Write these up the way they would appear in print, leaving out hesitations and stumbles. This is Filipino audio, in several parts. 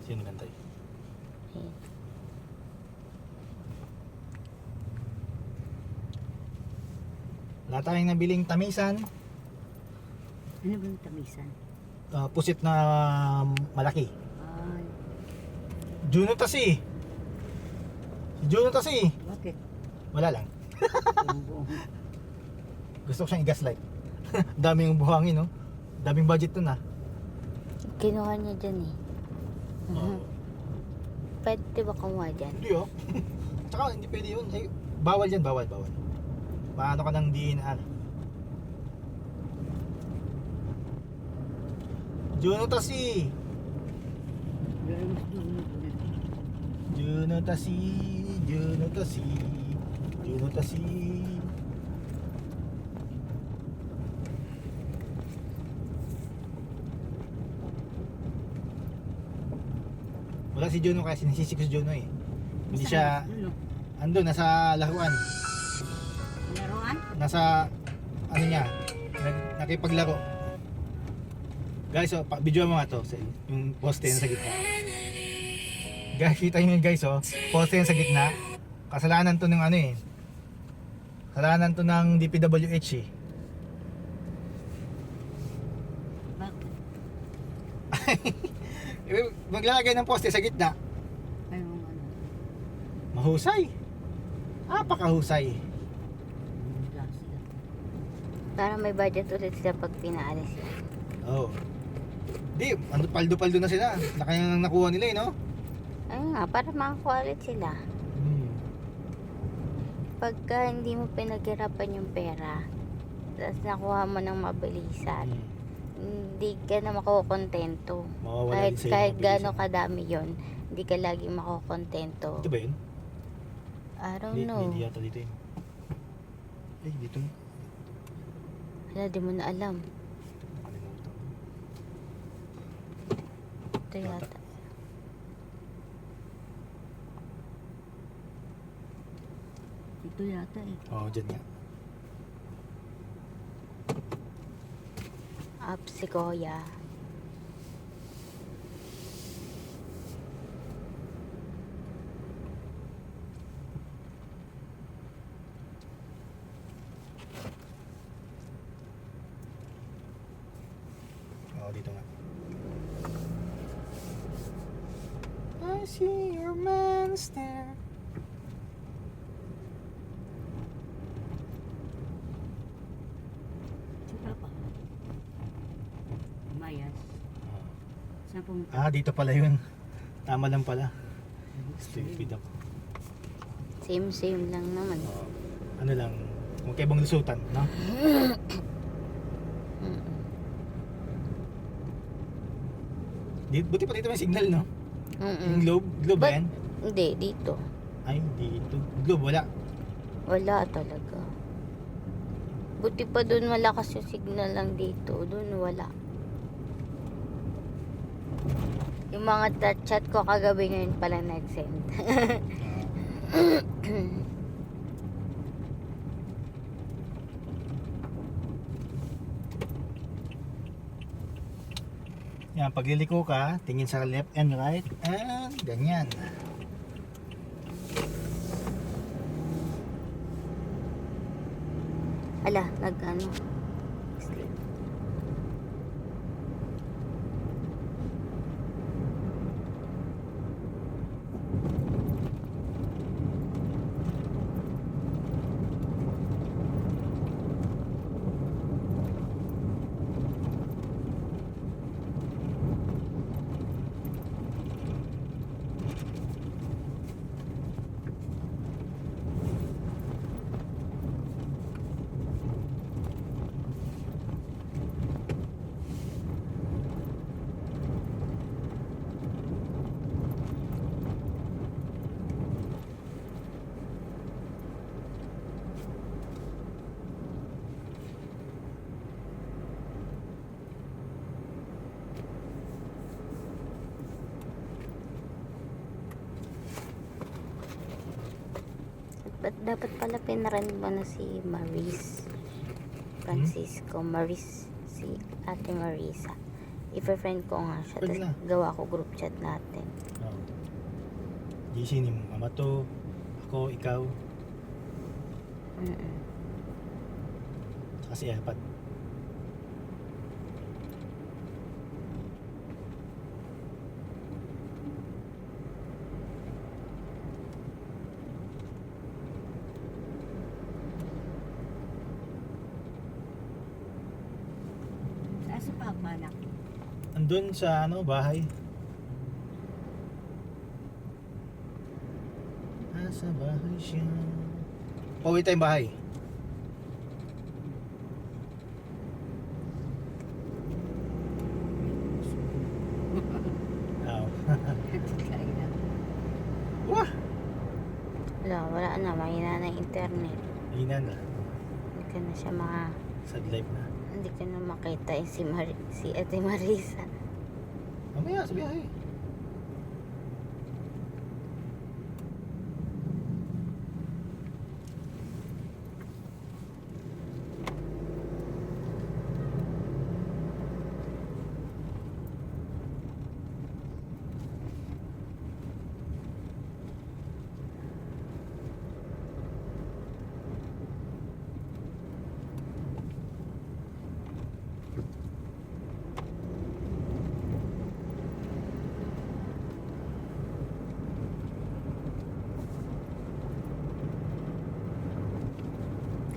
Sino nagantay? Ayan. Wala tayong nabiling tamisan. Ano ba yung tamisan? Pusit na malaki. Ay, Juno Tasi. Si Juno Tasi. bakit? Wala lang. Buong Gusto ko siyang i-gaslight. Daming buhangin, no? Daming budget dun, ah. Kinuha niya dyan eh. Oo. Pwede ba kumuha dyan? Hindi, oh. Tsaka hindi pwede yun. Eh, bawal yan, bawal. Paano ka ng DNR? Juno Tasi. Juno Tasi. Juno Tasi. Juno Tasi. Wala si Juno kasi sinisisik si Juno eh. Hindi siya andun, nasa laruan. Laruan? Nasa ano niya, nakipaglaro. Guys, oh, video mo nga to, yung poste yan sa gitna. Guys, kita nyo guys, oh, poste yan sa gitna. Kasalanan to ng ano eh. Kasalanan to ng DPWH eh. Bakit? Maglalagay ng poste sa gitna. Ayun ano. Mahusay. Napakahusay. Klase yan. Para may budget ulit sila pag pinaalis yan. Oh. Di, ano, paldo-paldo na sila. Laki ang nakuha nila eh, no? Ayun nga, para makakuha ulit sila. Pagka hindi mo pinaghirapan yung pera, tapos nakuha mo ng mabilisan, hindi ka na makukontento. Mawawala Kahit, din sa'yo kahit ng mabilisan. gaano kadami yon, hindi ka laging makukontento. Ito ba yun? I don't Hindi, know. hindi yata dito yun. Eh, dito. Wala, di mo na alam. Nakalimutan. Ito yata. Ito yata eh. Oo, dyan nga. Up si Kuya. Oo, dito nga. I see your man stare. Saka pa. Mayas. Saan pumunta? Ah, dito pala yun. Tama lang pala. Stupid ako. Same lang naman. Oo. Ano lang, magkaibang lusutan, no? Buti pa dito may signal, no? Yung globe ba But- yan? Hindi, dito. Ay, dito. Globe, wala. Wala talaga. Buti pa dun malakas yung signal lang dito. Dun wala. Yung mga chat ko kagabi ngayon pala nag-send. Yan, pagliliko ka, tingin sa left and right, and ganyan. Ala, nag-ano. Dapat pala pinaran mo na si Maris Francisco. Maris, si Ate Marisa. I-friend ko nga siya. Pwede Tapos gawa ko group chat natin. Oh. GC ni mama to, ako, ikaw, Mm-mm. saka si Apat. Saan si Papa anak? Andun sa ano, bahay. Nasa bahay siya. Pauwi tayong bahay. Oh. Wah! Wala na. Mahina na internet. Hina na. Hindi ka na siya Sad life na. hindi ka na makita si Ate Marisa. Mamaya sa biyahe.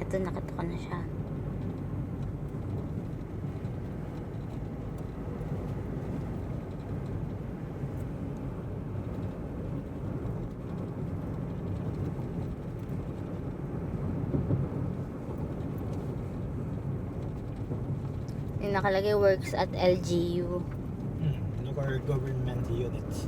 Ito, nakatuka na siya. Yung nakalagay works at LGU. Local government units.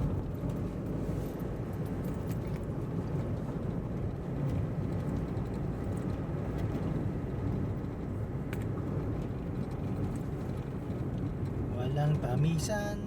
Walang tamisan.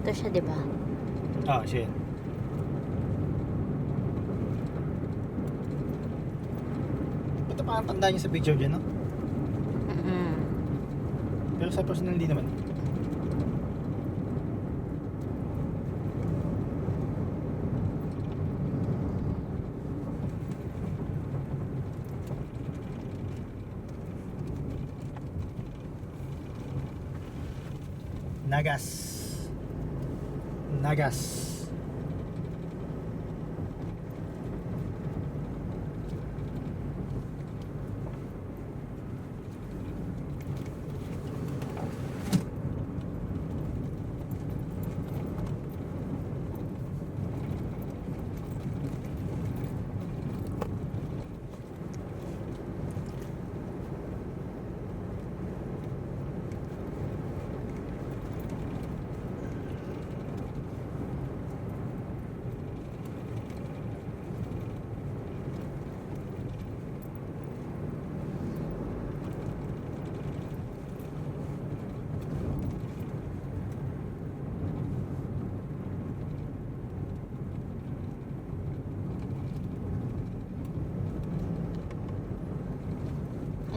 Ito siya, di ba? Ah, siya yan. Ito parang tanda niya sa picture dyan, no? Mm-mm. Pero sa personal hindi naman. Nagas. Nagas.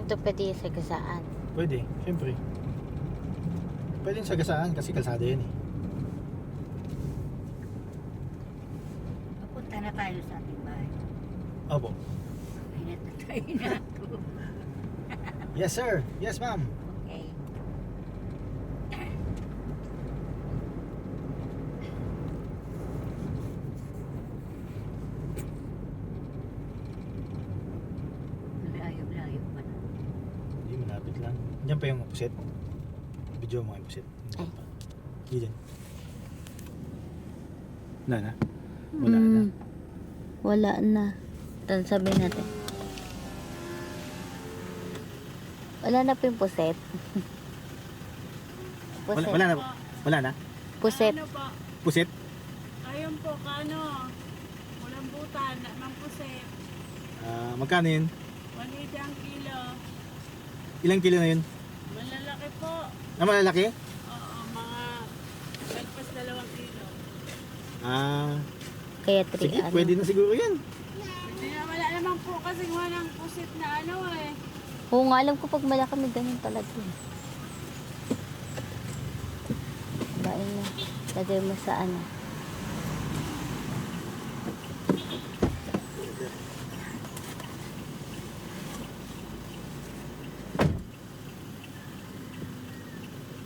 Ito pwede sa gasaan. Pwede, syempre. Pwede sa gasaan kasi kalsada yan eh. Papunta na tayo sa ating bahay. Opo. Ay, natatay na ako. Yes sir. Yes ma'am. Okay. Layo-layo pa na. Hindi, malapit lang. Diyan pa yung pusit. Video mo yung pusit. Ay. Hindi dyan. Wala na. Wala na. Wala na. Dann sabihin natin. Wala na po yung puset. Wala, Puset. wala na. Wala na. Puset. Ano po? Pusit. Ayun po, kano? Walang butan, ng puset. Magkano yun? 180 ang kilo. Ilang kilo na yun? Malalaki po. Malalaki? Oo, mga lagpas 2 kilo. Kaya 3 Sige, ano. pwede na siguro yan. Hindi na, wala naman po kasi walang puset na ano eh. Oo nga, alam ko pag malaki may ganun talaga. Bain mo. Lagay mo sa ano.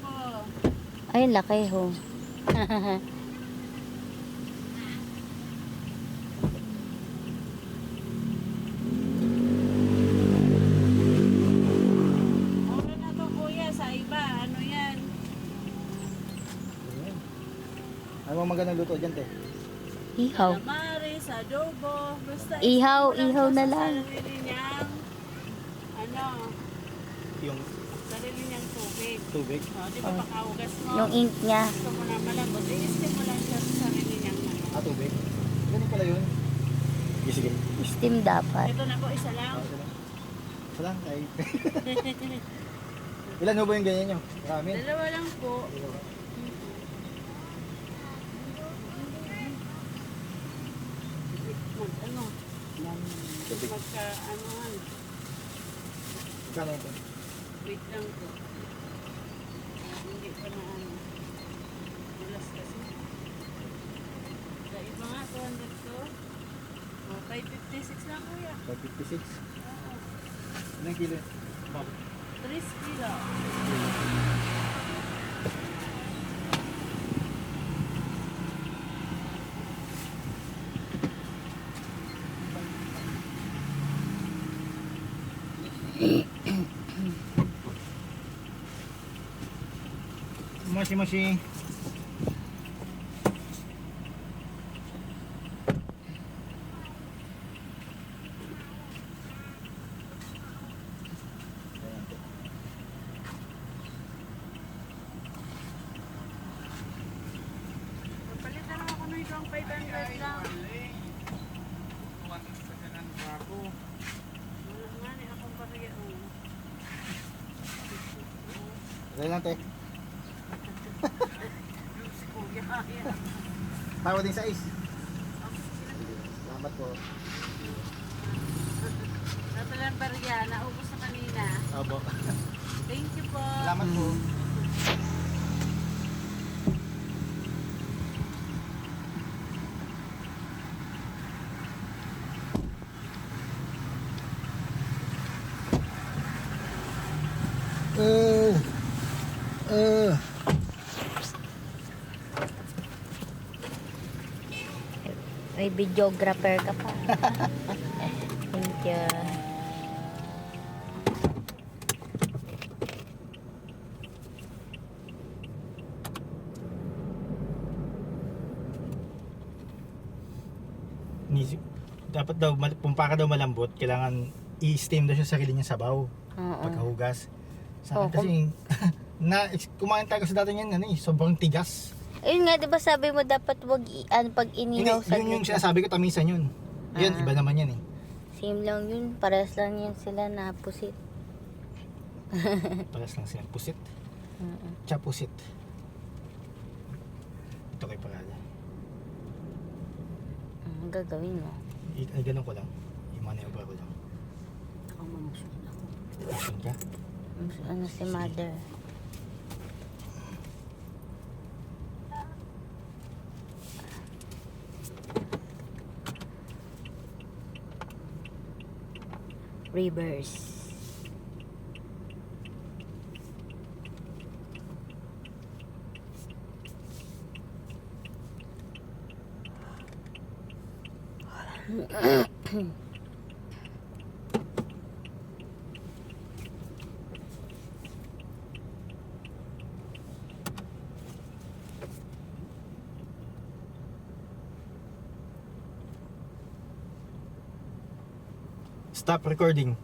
Po. Ay, laki ho. Mura na to kuya, sa iba, ano yan? Ano bang magandang luto dyan, te? Ihaw. Calamares, adobo, basta Ihaw, isip mo ihaw po na sa lang. Sarili niyang, ano, Yung sarili niyang tubig. tubig. O, di ba pakaugas mo? Yung ink niya. Gusto mo na malambot, i-steam mo lang siya sa sarili niyang ano. Tubig. Ganun pala yun. Sige, sige. Steam dapat. Ito na po, isa lang. Isa lang. Ay. Ilan ho ba yung ganyan nyo? Marami. Dalawa lang po. Ano? Magka, anuhan. Kano ito? Wait lang po. Hindi pa na ano. Ulas kasi. Sa iba nga, 200 to. O, 556 lang kuya. 556. Oo. Ilang kilo? 3 kilo. Moshi moshi. Palitan ako na itong 500 lang. Wala nga ni akong bariya. Dahil lang, te. Si kuya. Ayan. Tawa din sa is. Salamat po. Natalang bariya. Naubos na kanina. Abo. Thank you po. Salamat po. May videographer ka pa. Thank you. Dapat daw, kung daw malambot, kailangan i-steam daw siya sa sarili niya sabaw Oo. pagkahugas. Sa Oo, akin kasi, kumain tayo sa dati niyan, sobrang tigas. Ayun nga, di ba sabi mo dapat wag pag Hindi, inihaw sa yun yung gitna. sinasabi ko, tamisan yun. Yan, Ah. iba naman yan eh. Same lang yun. Parehas lang yun sila na pusit. Paras lang silang pusit. Tsaka pusit. Ito kay Parada. Ang gagawin mo? Ay, ganun ko lang. I-maneuver ko lang. Ako mamusok na ako. Action ka. Ano si mother? Reverse. Stop recording.